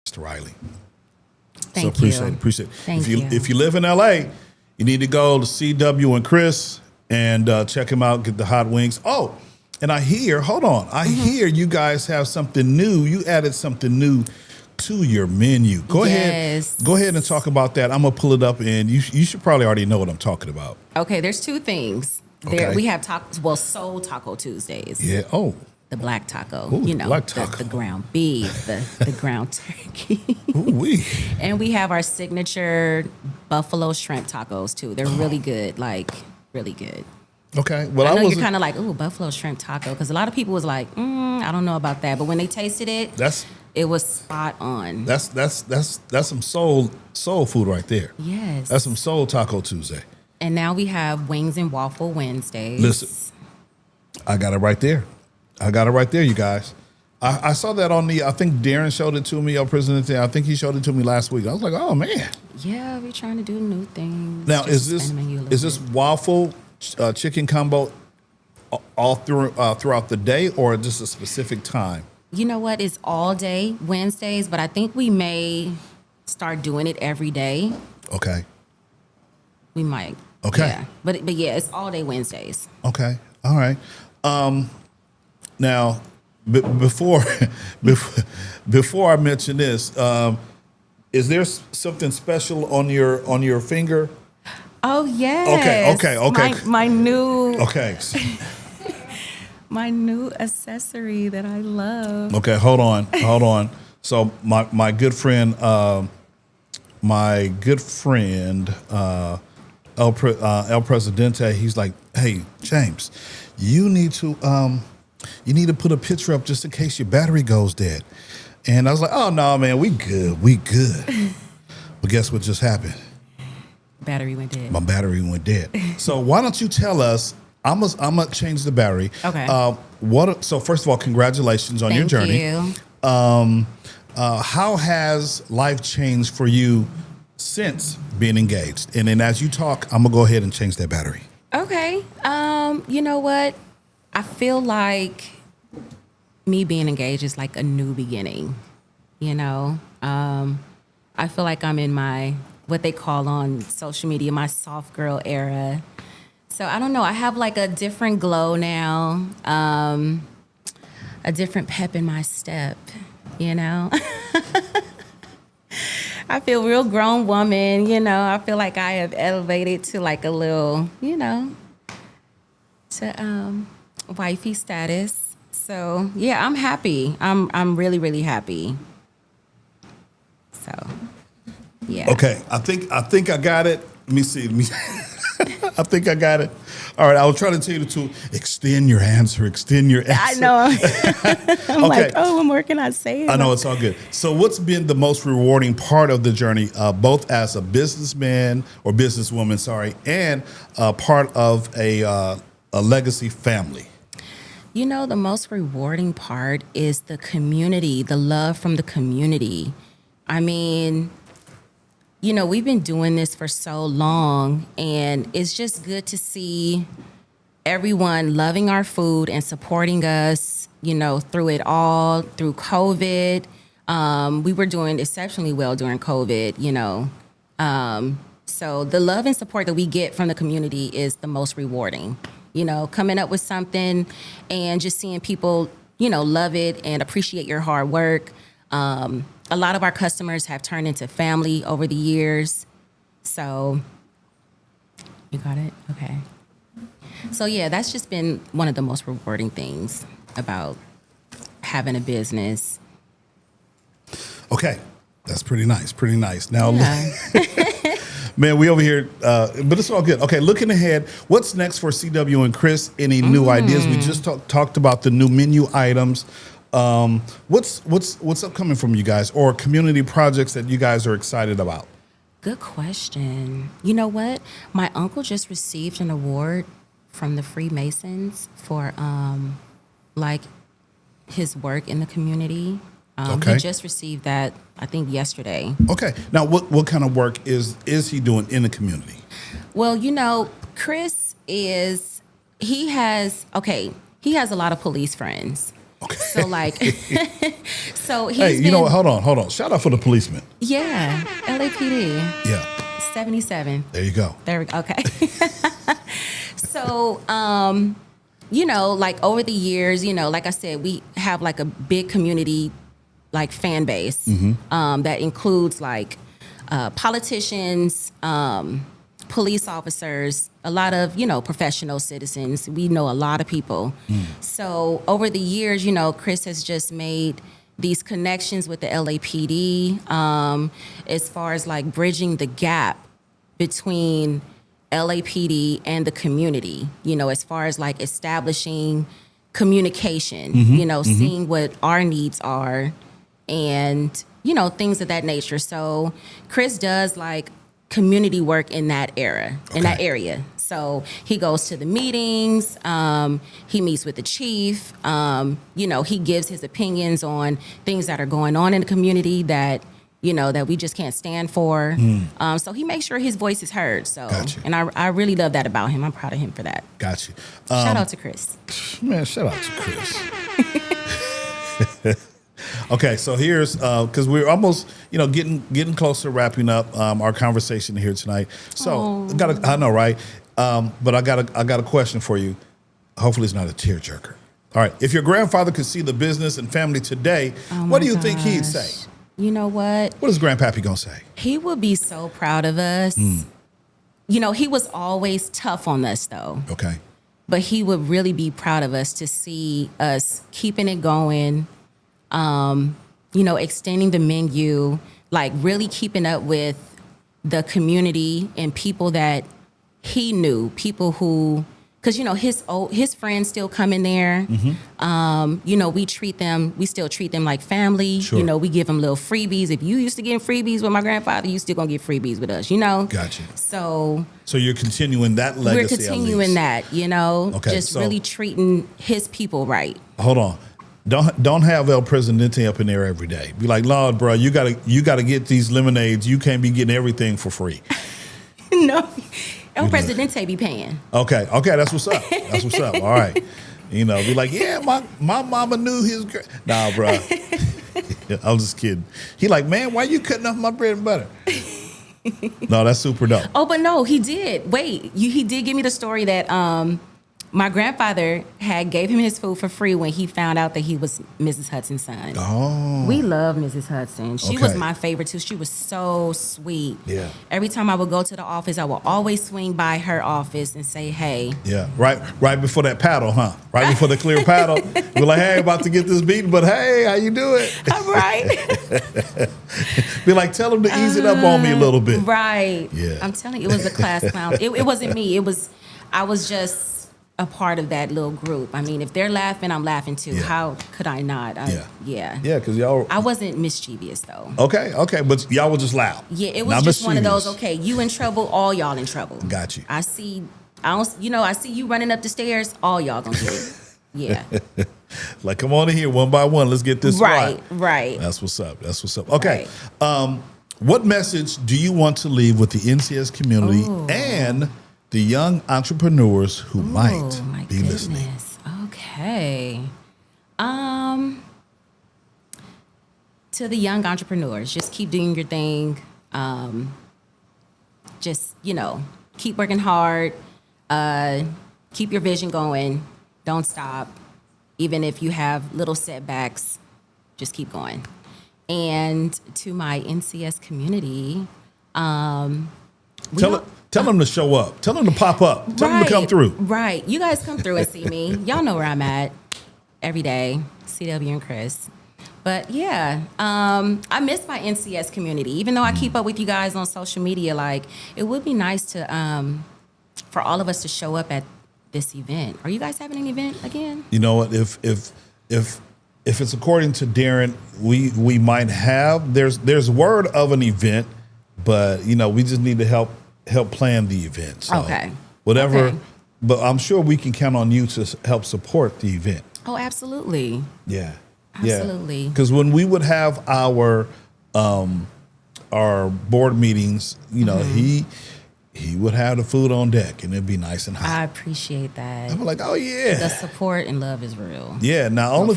S2: Mr. Riley.
S3: Thank
S2: so
S3: you.
S2: appreciate it.
S3: Thank you.
S2: If you live in LA, you need to go to CW and Chris and check him out, get the hot wings. Oh, and I hear you guys have something new. You added something new to your menu. Go ahead and talk about that. I'm gonna pull it up, and you should probably already know what I'm talking about.
S3: Okay, there's two things.
S2: Okay.
S3: We have Soul Taco Tuesdays.
S2: Yeah. Oh.
S3: The black taco,
S2: Ooh, black taco.
S3: The ground beef, the ground turkey.
S2: Ooh-wee.
S3: And we have our signature buffalo shrimp tacos too. They're really good, like really good.
S2: Okay. Well,
S3: I know you're kind of like, ooh, buffalo shrimp taco, because a lot of people was like, I don't know about that. But when they tasted it, it was spot on.
S2: That's some soul food right there.
S3: Yes.
S2: That's some Soul Taco Tuesday.
S3: And now we have Wings and Waffle Wednesdays.
S2: Listen, I got it right there. You guys. I saw that I think Darren showed it to me, our president. I think he showed it to me last week. I was like, oh man.
S3: Yeah, we're trying to do new things.
S2: Now, is this waffle chicken combo all throughout the day, or just a specific time?
S3: You know what? It's all day Wednesdays, but I think we may start doing it every day.
S2: Okay.
S3: We might.
S2: Okay.
S3: Yeah. But yeah, it's all day Wednesdays.
S2: Okay. All right. Now, before I mention this, is there something special on your finger?
S3: Oh yes.
S2: Okay.
S3: My new
S2: Okay.
S3: my new accessory that I love.
S2: Okay, hold on. So my good friend El Presidente, he's like, hey James, you need to put a picture up just in case your battery goes dead. And I was like, oh no man, we good. But guess what just happened?
S3: Battery went dead.
S2: My battery went dead. So why don't you tell us? I'm gonna change the battery.
S3: Okay.
S2: So first of all, congratulations on your journey.
S3: Thank
S2: you. How has life changed for you since being engaged? And then as you talk, I'm gonna go ahead and change that battery.
S3: Okay. You know what? I feel like me being engaged is like a new beginning. You know, I feel like I'm in my what they call on social media my soft girl era. So I don't know. I have like a different glow now, a different pep in my step. You know. I feel real grown woman, you know. I feel like I have elevated to like a little, you know, to wifey status. So yeah, I'm happy. I'm really, really happy. So yeah.
S2: Okay, I think I got it. Let me see. I think I got it. All right, I was trying to tell you to extend your answer.
S3: I know. I'm like, oh, when more can I say it?
S2: I know, it's all good. So what's been the most rewarding part of the journey, both as a businessman or businesswoman, and part of a legacy family?
S3: You know, the most rewarding part is the community, the love from the community. I mean, we've been doing this for so long, and it's just good to see everyone loving our food and supporting us, through it all, through COVID. We were doing exceptionally well during COVID, So the love and support that we get from the community is the most rewarding. Coming up with something and just seeing people, love it and appreciate your hard work. A lot of our customers have turned into family over the years. So, you got it? Okay. So, yeah, that's just been one of the most rewarding things about having a business.
S2: Okay. That's pretty nice. Pretty nice. Now,
S3: Yeah.
S2: man, we over here, but it's all good. Okay, looking ahead, what's next for CW and Chris? Any new ideas? We just talked about the new menu items. What's upcoming from you guys, or community projects that you guys are excited about?
S3: Good question. You know what? My uncle just received an award from the Freemasons for his work in the community.
S2: Okay.
S3: He just received that, I think, yesterday.
S2: Okay. Now, what kind of work is he doing in the community?
S3: Well, Chris he has a lot of police friends.
S2: Okay.
S3: So he's
S2: hey, what? Hold on. Shout out for the policemen.
S3: Yeah, LAPD.
S2: Yeah.
S3: 77.
S2: There you go.
S3: There we go. Okay. So, over the years, like I said, we have a big community, fan base that includes politicians, police officers, a lot of, professional citizens. We know a lot of people. So over the years, Chris has just made these connections with the LAPD as far as bridging the gap between LAPD and the community, as far as establishing communication, seeing what our needs are and, things of that nature. So Chris does community work in that area. So he goes to the meetings, he meets with the chief, he gives his opinions on things that are going on in the community that we just can't stand for. So he makes sure his voice is heard. So,
S2: Gotcha.
S3: And I really love that about him. I'm proud of him for that.
S2: Got you.
S3: Shout out to Chris.
S2: Man, shout out to Chris. Okay, so here's because we're almost getting close to wrapping up our conversation here tonight. So I know, right? But I got a question for you. Hopefully, it's not a tearjerker. All right, if your grandfather could see the business and family today, what do you think he'd say?
S3: You know what?
S2: What is Grandpappy gonna say?
S3: He would be so proud of us. He was always tough on us, though.
S2: Okay.
S3: But he would really be proud of us to see us keeping it going, extending the menu, really keeping up with the community and people that he knew, people who, because, his friends still come in there. We still treat them like family.
S2: Sure.
S3: We give them little freebies. If you used to get freebies with my grandfather, you still gonna get freebies with us,
S2: Gotcha.
S3: So
S2: you're continuing that legacy.
S3: we're continuing that,
S2: Okay,
S3: just really treating his people right.
S2: Hold on. Don't have El Presidente up in there every day. Be like, Lord, bro, you gotta get these lemonades. You can't be getting everything for free.
S3: No. El Presidente be paying.
S2: Okay, that's what's up. That's what's up. All right. Be like, yeah, my mama knew his Nah, bro. I was just kidding. He like, man, why you cutting off my bread and butter? No, that's super dope.
S3: Oh, but no, he did. Wait, he did give me the story that my grandfather gave him his food for free when he found out that he was Mrs. Hudson's son.
S2: Oh.
S3: We love Mrs. Hudson. She was
S2: Okay.
S3: my favorite too. She was so sweet.
S2: Yeah.
S3: Every time I would go to the office, I would always swing by her office and say, hey.
S2: Yeah, right before that paddle, huh? Right before the clear paddle. We're like, hey, about to get this beaten, but hey, how you doing?
S3: All right.
S2: Be like, tell him to ease it up on me a little bit.
S3: Right.
S2: Yeah.
S3: I'm telling you, it was a class clown. It wasn't me. I was just a part of that little group. I mean, if they're laughing, I'm laughing too.
S2: Yeah.
S3: How could I not?
S2: Yeah, because y'all.
S3: I wasn't mischievous though.
S2: Okay, but y'all were just loud.
S3: Yeah, it was
S2: Not
S3: just one of those.
S2: mischievous.
S3: Okay, you in trouble, all y'all in trouble.
S2: Got you.
S3: I see you running up the stairs, all y'all gonna get it. Yeah.
S2: Like, come on in here one by one. Let's get this right.
S3: Right.
S2: That's what's up. That's what's up. Okay. What message do you want to leave with the NCS community and the young entrepreneurs who might be listening?
S3: Okay. To the young entrepreneurs, just keep doing your thing. Just, keep working hard. Keep your vision going. Don't stop. Even if you have little setbacks, just keep going. And to my NCS community, tell
S2: them to show up. Tell them to pop up. Tell them to come through.
S3: Right. You guys come through and see me. Y'all know where I'm at every day, CW and Chris. But yeah, I miss my NCS community. Even though I keep up with you guys on social media, like it would be nice to for all of us to show up at this event. Are you guys having an event again?
S2: You know what? If it's according to Darren, we might have. There's word of an event, but we just need to help plan the event. So
S3: okay.
S2: Whatever.
S3: Okay.
S2: But I'm sure we can count on you to help support the event.
S3: Oh, absolutely.
S2: Yeah.
S3: Absolutely.
S2: Because when we would have our board meetings, he would have the food on deck and it'd be nice and hot.
S3: I appreciate that.
S2: I'm like, oh yeah.
S3: The support and love is real.
S2: Yeah. Now, only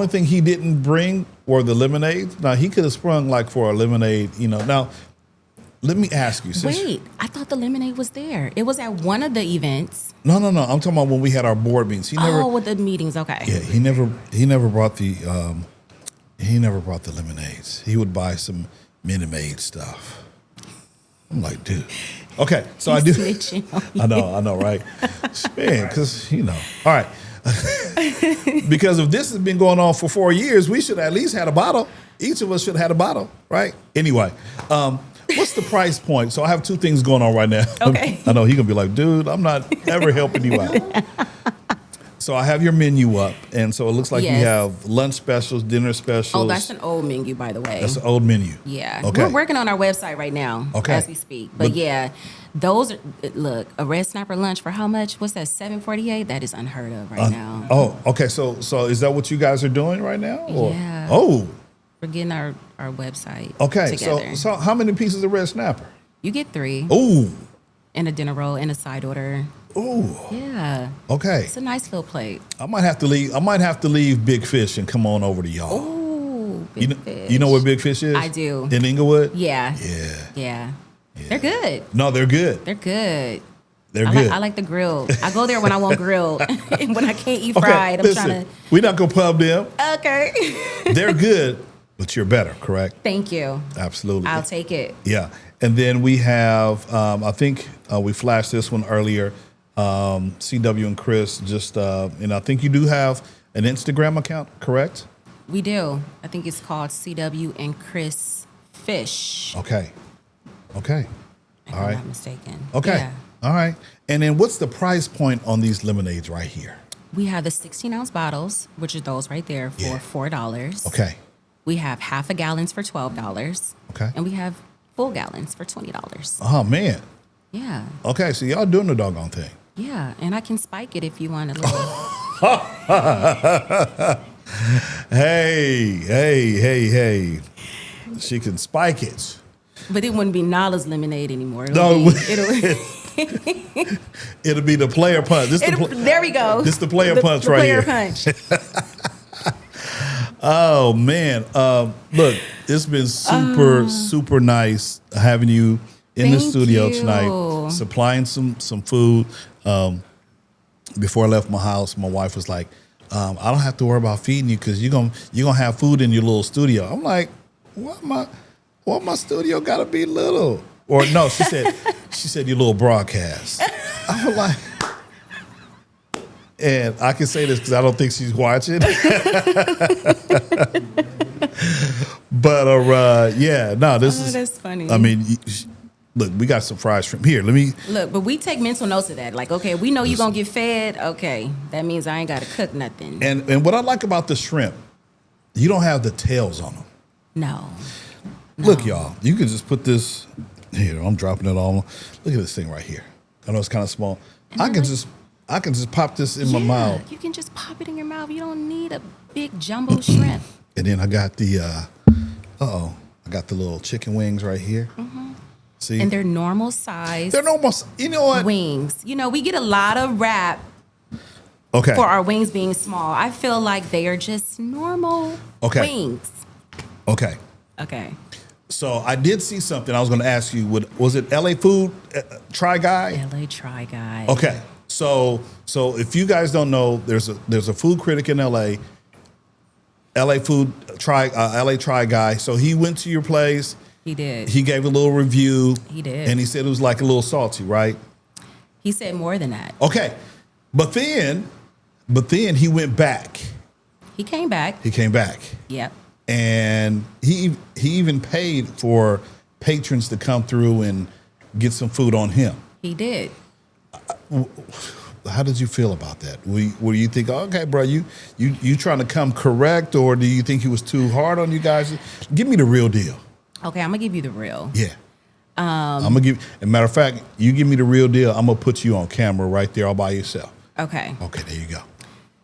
S2: thing he didn't bring were the lemonades. Now he could have sprung like for a lemonade, Now, let me ask you.
S3: Wait, I thought the lemonade was there. It was at one of the events.
S2: No. I'm talking about when we had our board meetings.
S3: With the meetings. Okay.
S2: Yeah, he never brought the lemonades. He would buy some Minute Maid stuff. I'm like, dude. Okay, so I do. I know, right? Man, because All right. Because if this has been going on for 4 years, we should at least had a bottle. Each of us should have had a bottle, right? Anyway, what's the price point? So I have two things going on right now.
S3: Okay.
S2: I know he's gonna be like, dude, I'm not ever helping you out. So I have your menu up, and so it looks like you have lunch specials, dinner specials.
S3: Oh, that's an old menu, by the way.
S2: That's an old menu.
S3: Yeah.
S2: Okay.
S3: We're working on our website right now as we speak. But yeah, those are, look, a red snapper lunch for how much? What's that, $7.48? That is unheard of right now.
S2: Oh, okay. So is that what you guys are doing right now? Or?
S3: Yeah.
S2: Oh.
S3: We're getting our website
S2: Okay.
S3: together.
S2: So how many pieces of red snapper?
S3: You get 3.
S2: Ooh.
S3: And a dinner roll and a side order.
S2: Ooh.
S3: Yeah.
S2: Okay.
S3: It's a nice little plate.
S2: I might have to leave Big Fish and come on over to y'all.
S3: Ooh, Big Fish.
S2: You know where Big Fish is?
S3: I do.
S2: In Inglewood?
S3: Yeah.
S2: Yeah.
S3: They're good.
S2: No, they're good.
S3: They're good.
S2: They're good.
S3: I like the grilled. I go there when I want grilled. And when I can't eat fried, I'm trying to.
S2: We're not going to pub them.
S3: Okay.
S2: They're good, but you're better, correct?
S3: Thank you.
S2: Absolutely.
S3: I'll take it.
S2: Yeah. And then we have, I think we flashed this one earlier. CW and Chris, and I think you do have an Instagram account, correct?
S3: We do. I think it's called CW and Chris Fish.
S2: Okay. If
S3: I'm not mistaken.
S2: Okay.
S3: Yeah.
S2: All right. And then what's the price point on these lemonades right here?
S3: We have the 16-ounce bottles, which are those right there for $4.
S2: Okay.
S3: We have half a gallons for $12.
S2: Okay.
S3: And we have full gallons for $20.
S2: Oh, man.
S3: Yeah.
S2: Okay, so y'all doing the doggone thing.
S3: Yeah, and I can spike it if you want a little.
S2: Hey. She can spike it.
S3: But it wouldn't be Nahla's lemonade anymore.
S2: It'll be the player punch.
S3: There we go.
S2: This the player punch right
S3: player
S2: here.
S3: Punch.
S2: Oh man, look, it's been super nice having you in the studio tonight, supplying some food. Before I left my house, my wife was like, "I don't have to worry about feeding you because you're gonna have food in your little studio." I'm like, "What my studio gotta be little?" Or no, she said your little broadcast. I was like. And I can say this because I don't think she's watching. But this is.
S3: That's funny.
S2: I mean, look, we got some fried shrimp here. Let me
S3: look, but we take mental notes of that. Like, okay, we know you're gonna get fed. Okay, that means I ain't gotta cook nothing.
S2: And what I like about the shrimp, you don't have the tails on them.
S3: No.
S2: Look, y'all, you can just put this here. I'm dropping it all. Look at this thing right here. I know it's kind of small. I I can just pop this in my mouth.
S3: You can just pop it in your mouth. You don't need a big jumbo shrimp.
S2: And then I got the, I got the little chicken wings right here. See?
S3: And they're normal size.
S2: They're almost, you know what?
S3: Wings. You know, we get a lot of rap
S2: Okay.
S3: for our wings being small. I feel like they are just normal wings.
S2: Okay.
S3: Okay.
S2: So I did see something I was going to ask you. Was it LA Food Try Guy?
S3: LA Try Guy.
S2: Okay. So if you guys don't know, there's a food critic in LA. LA Try Guy. So he went to your place.
S3: He did.
S2: He gave a little review.
S3: He did.
S2: And he said it was like a little salty, right?
S3: He said more than that.
S2: Okay. But then he went back.
S3: He came back.
S2: He came back.
S3: Yep.
S2: And he even paid for patrons to come through and get some food on him.
S3: He did.
S2: How did you feel about that? Were you think, okay, bro, you trying to come correct, or do you think he was too hard on you guys? Give me the real deal.
S3: Okay, I'm gonna give you the real.
S2: Yeah. I'm gonna give. As a matter of fact, you give me the real deal. I'm gonna put you on camera right there all by yourself.
S3: Okay.
S2: Okay, there you go.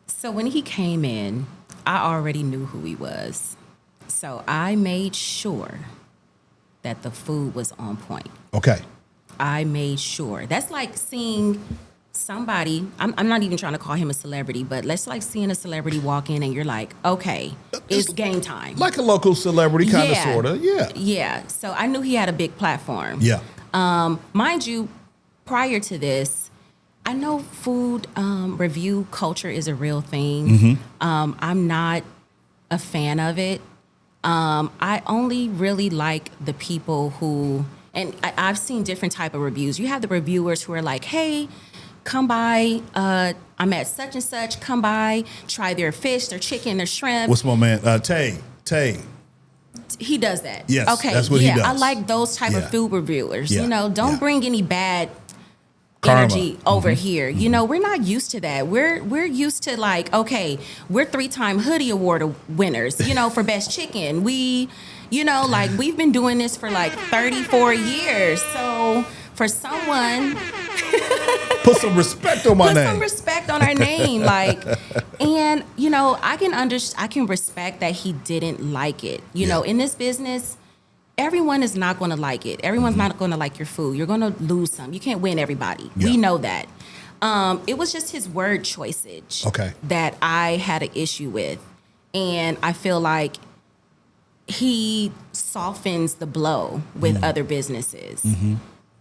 S3: So when he came in, I already knew who he was. So I made sure that the food was on point.
S2: Okay.
S3: I made sure. That's like seeing somebody, I'm not even trying to call him a celebrity, but that's like seeing a celebrity walk in and you're like, okay, it's game time.
S2: Like a local celebrity, kind of, sort of. Yeah.
S3: Yeah. So I knew he had a big platform.
S2: Yeah.
S3: Mind you, prior to this, I know food review culture is a real thing. I'm not a fan of it. I only really like the people who, and I've seen different type of reviews. You have the reviewers who are like, hey, come by, I'm at such and such, come by, try their fish, their chicken, their shrimp.
S2: What's my man? Tay.
S3: He does that.
S2: Yes,
S3: okay.
S2: that's what he does.
S3: I like those type of food reviewers.
S2: Yeah.
S3: You know, don't bring any bad
S2: Karma.
S3: energy over here. You know, we're not used to that. We're used to like, okay, we're 3-time Hoodie Award winners, you know, for best chicken. We, you know, like we've been doing this for like 34 years. So for someone
S2: Put some respect on my name.
S3: Put some respect on our name, like, and you know, I can respect that he didn't like it. You know, in this business, everyone is not going to like it. Everyone's not going to like your food. You're going to lose some. You can't win everybody.
S2: Yeah.
S3: We know that. It was just his word choices that I had an issue with, and I feel like he softens the blow with other businesses.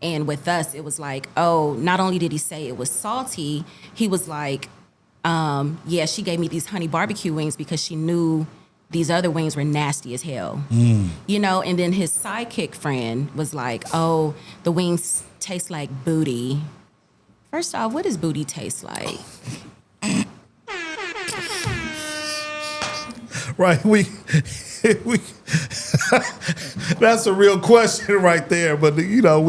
S3: And with us, it was like, oh, not only did he say it was salty, he was like, yeah, she gave me these honey barbecue wings because she knew these other wings were nasty as hell. You know, and then his sidekick friend was like, oh, the wings taste like booty. First off, what does booty taste like?
S2: Right, we that's a real question right there. But you know,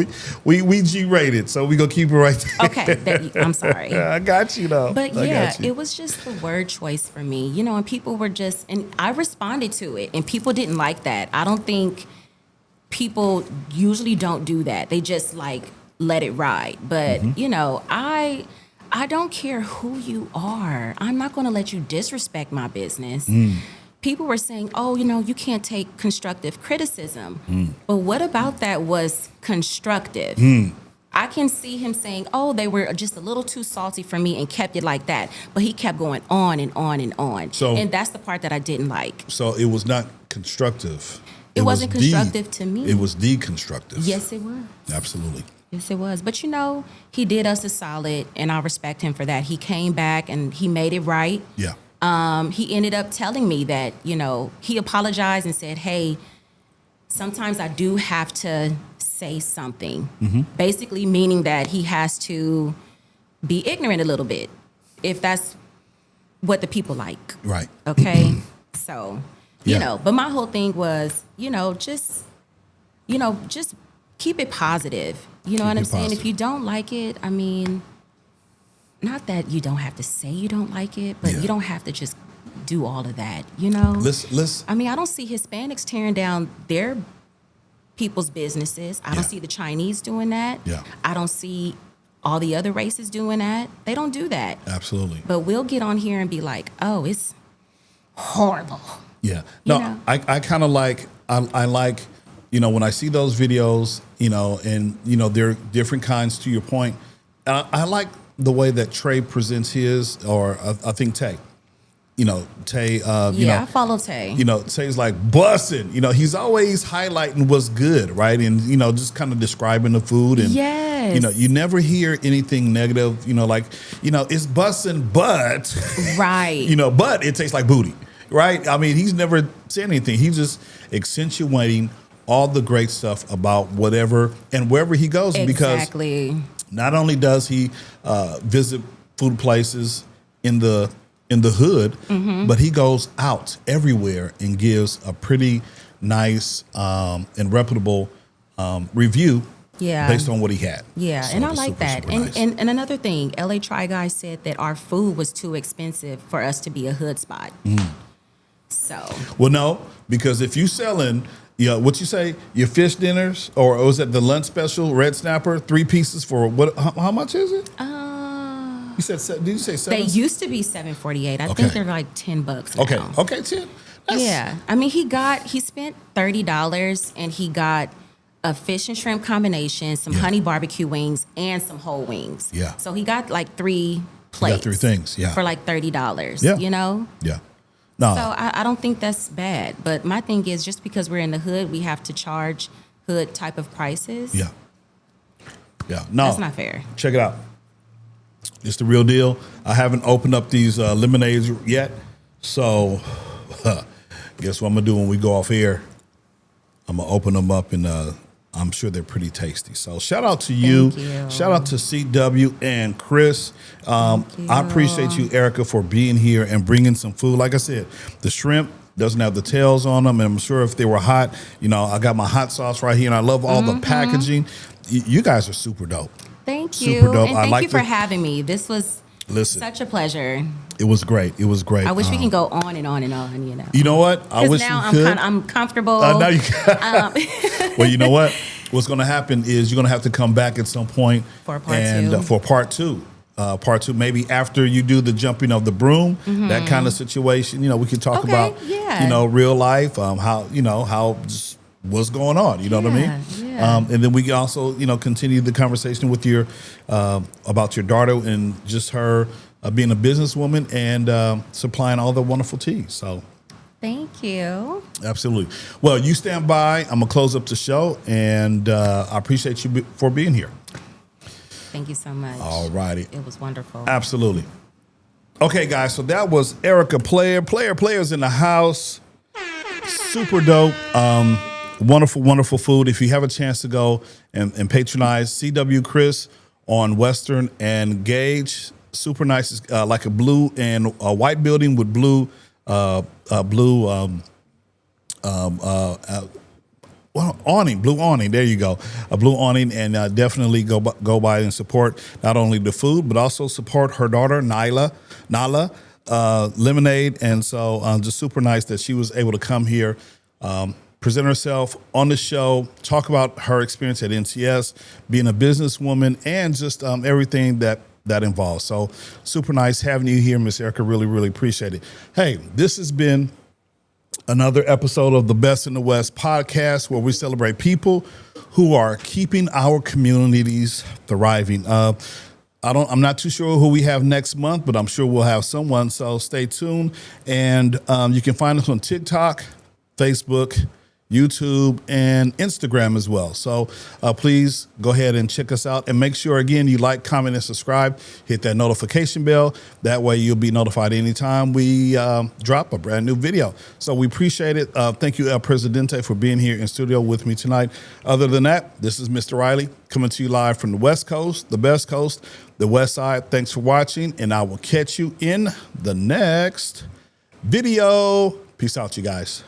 S2: we G-rated, so we gonna keep it right there.
S3: Okay, I'm sorry.
S2: I got you though.
S3: But yeah, it was just the word choice for me, you know. And people were just, and I responded to it, and people didn't like that. I don't think people usually don't do that. They just like let it ride. But you know, I don't care who you are. I'm not gonna let you disrespect my business. People were saying, oh, you know, you can't take constructive criticism. But what about that was constructive? I can see him saying, oh, they were just a little too salty for me and kept it like that. But he kept going on and on and on. And that's the part that I didn't like.
S2: So it was not constructive.
S3: It wasn't constructive to me.
S2: It was deconstructive.
S3: Yes, it was.
S2: Absolutely.
S3: Yes, it was. But, you know, he did us a solid, and I respect him for that. He came back, and he made it right.
S2: Yeah.
S3: He ended up telling me that, you know, he apologized and said, hey, sometimes I do have to say something. Basically meaning that he has to be ignorant a little bit, if that's what the people like.
S2: Right.
S3: Okay? So, you know, but my whole thing was, just keep it positive. You know what I'm saying? If you don't like it, I mean, not that you don't have to say you don't like it, but you don't have to just do all of that, you know?
S2: Let's
S3: I mean, I don't see Hispanics tearing down their people's businesses. I don't see the Chinese doing that.
S2: Yeah.
S3: I don't see all the other races doing that. They don't do that.
S2: Absolutely.
S3: But we'll get on here and be like, oh, it's horrible.
S2: Yeah. No,
S3: You know?
S2: I kind of like, I like, when I see those videos, and, there are different kinds to your point. I like the way that Trey presents his, or I think Tay. Tay,
S3: I follow Tay.
S2: Tay's like busting. He's always highlighting what's good, right? And, just kind of describing the food. And,
S3: Yes.
S2: you never hear anything negative, it's busting, but,
S3: Right.
S2: But it tastes like booty, right? I mean, he's never said anything. He's just accentuating all the great stuff about whatever and wherever he goes.
S3: Exactly.
S2: Because not only does he visit food places in the hood,
S3: Mm-hmm.
S2: but he goes out everywhere and gives a pretty nice and reputable review
S3: Yeah.
S2: based on what he had.
S3: Yeah,
S2: So
S3: and I
S2: it's
S3: like
S2: super,
S3: that.
S2: super
S3: And,
S2: nice.
S3: and another thing, LA Try Guy said that our food was too expensive for us to be a hood spot. So
S2: Well, no, because if you selling, what you say, your fish dinners, or was it the lunch special, red snapper, 3 pieces for what? How much is it? You said, did you say
S3: they
S2: 7?
S3: used to be $7.48. I
S2: Okay.
S3: think they're like $10 now.
S2: Okay, 10.
S3: Yeah, I mean he spent $30 and he got a fish and shrimp combination, some
S2: Yeah.
S3: honey barbecue wings, and some whole wings.
S2: Yeah.
S3: So he got like 3
S2: got
S3: plates.
S2: 3 things, yeah.
S3: For like $30.
S2: Yeah.
S3: So
S2: Yeah. No.
S3: I don't think that's bad. But my thing is, just because we're in the hood, we have to charge hood type of prices.
S2: Yeah. Yeah. No.
S3: That's not fair.
S2: Check it out. It's the real deal. I haven't opened up these lemonades yet. So guess what I'm going to do when we go off air? I'm going to open them up, and I'm sure they're pretty tasty. So shout out to you.
S3: Thank you.
S2: Shout out to CW and Chris. I appreciate you, Erika, for being here and bringing some food. Like I said, the shrimp doesn't have the tails on them, and I'm sure if they were hot, I got my hot sauce right here, and I love all the packaging. You guys are super dope.
S3: Thank you.
S2: Super dope.
S3: And
S2: I
S3: thank
S2: like
S3: you for
S2: the-
S3: having me. This was such a pleasure.
S2: It was great. It was great.
S3: I wish we can go on and on and on,
S2: You know what? I
S3: Because
S2: wish
S3: now
S2: we could.
S3: I'm comfortable.
S2: Now you Well, you know what? What's going to happen is you're going to have to come back at some point
S3: For part
S2: and,
S3: two.
S2: for part two. Part two, maybe after you do the jumping of the broom, that kind of situation. We can talk
S3: Okay,
S2: about,
S3: yeah.
S2: real life, how just what's going on. You know what I mean?
S3: Yeah.
S2: And then we can also, continue the conversation with your about your daughter and just her being a businesswoman and supplying all the wonderful teas. So.
S3: Thank you.
S2: Absolutely. Well, you stand by. I'm going to close up the show, and I appreciate you for being here.
S3: Thank you so much.
S2: All righty.
S3: It was wonderful.
S2: Absolutely. Okay, guys, so that was Erika Player. Players in the house. Super dope. Wonderful, wonderful food. If you have a chance to go and patronize CW Chris on Western and Gage, super nice. It's like a blue and a white building with blue awning, blue awning. There you go, a blue awning, and definitely go by and support not only the food but also support her daughter Nahla, Lemonade, and so just super nice that she was able to come here, present herself on the show, talk about her experience at NCS, being a businesswoman, and just everything that involves. So super nice having you here, Miss Erika. Really, really appreciate it. Hey, this has been another episode of the Best in the West podcast, where we celebrate people who are keeping our communities thriving. I'm not too sure who we have next month, but I'm sure we'll have someone. So stay tuned, and you can find us on TikTok, Facebook, YouTube, and Instagram as well. So please go ahead and check us out, and make sure, again, you like, comment, and subscribe. Hit that notification bell. That way you'll be notified anytime we drop a brand new video. So we appreciate it. Thank you, El Presidente, for being here in studio with me tonight. Other than that, this is Mr. Riley coming to you live from the West Coast, the best coast, the West Side. Thanks for watching, and I will catch you in the next video. Peace out, you guys.